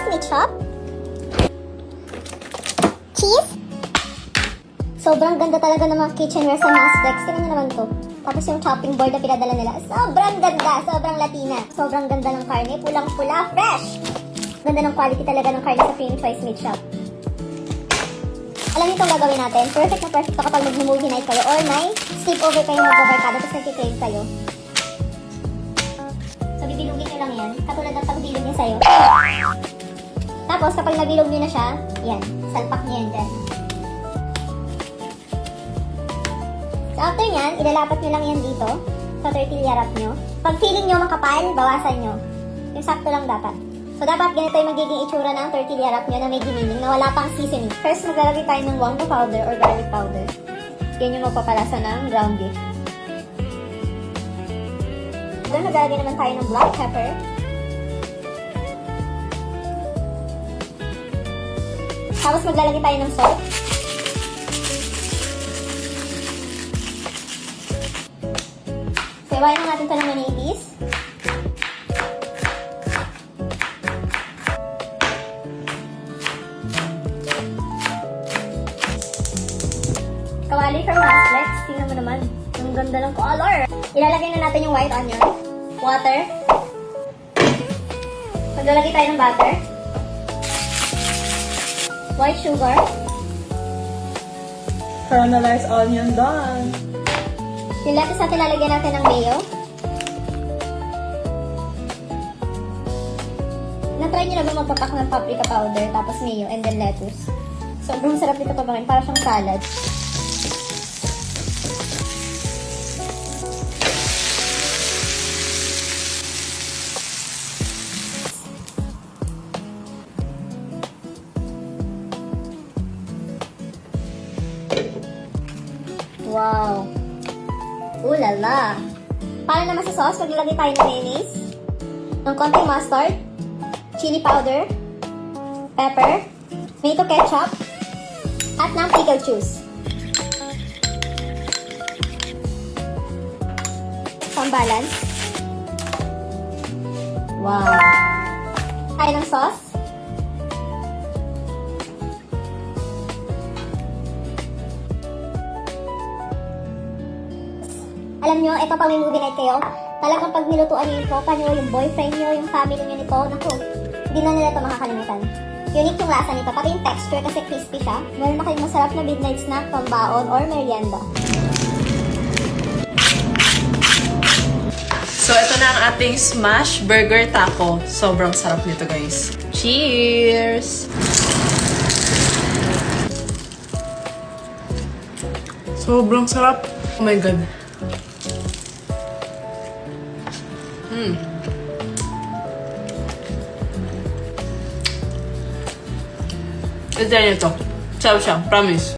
meat chop. Cheese. Sobrang ganda talaga ng mga kitchenware sa Masdex. Tingnan nyo naman to. Tapos yung chopping board na pinadala nila. Sobrang ganda. Sobrang Latina. Sobrang ganda ng karne. Pulang-pula. Fresh! Ganda ng quality talaga ng karne sa Creamy Choice Meat Shop. Alam niyo itong gagawin natin? Perfect na perfect to kapag mag-movie night kayo or may sleepover kayo magbabarkada tapos nagkikrave kayo. So, bibilugin nyo lang yan. Katulad ng pagbilog niya sa'yo. Tapos, kapag nabilog nyo na siya, yan. Salpak niya yan dyan. So, after nyan, ilalapat nyo lang yan dito sa tortilla wrap nyo. Pag feeling nyo makapal, bawasan nyo. Yung sakto lang dapat. So, dapat ganito yung magiging itsura ng tortilla wrap nyo na may giniling na wala pang seasoning. First, maglalagay tayo ng wonga powder or garlic powder. Yan yung magpapalasa ng ground beef. Then, maglalagay naman tayo ng black pepper. Tapos, maglalagay tayo ng salt. Sabayan na natin ito ng manipis. Kawali from Masdex. Tingnan mo naman. Ang ganda ng color. Ilalagay na natin yung white onion. Water. Maglalagay tayo ng butter. White sugar. Caramelized onion done. Yung lettuce natin lalagyan natin ng mayo. Na-try nyo na ba magpapak ng paprika powder tapos mayo and then lettuce? Sobrang sarap nito pabakin. Para siyang salad. Wow! Ooh la la! Para naman sa sauce, maglalagay tayo ng mayonnaise, ng konting mustard, chili powder, pepper, tomato ketchup, at ng pickle juice. Pambalance. Wow! Tayo ng sauce. Alam nyo, ito pang may movie night kayo, talagang pag nilutuan nyo yung tropa nyo, yung boyfriend nyo, yung family nyo nito, naku, hindi na nila ito makakalimutan. Unique yung lasa nito, pati yung texture kasi crispy siya. Meron na kayong masarap na midnight snack, pambaon, or merienda. So, ito na ang ating smash burger taco. Sobrang sarap nito, guys. Cheers! Sobrang sarap. Oh my God. Ito yan ito. Sarap siya. Promise.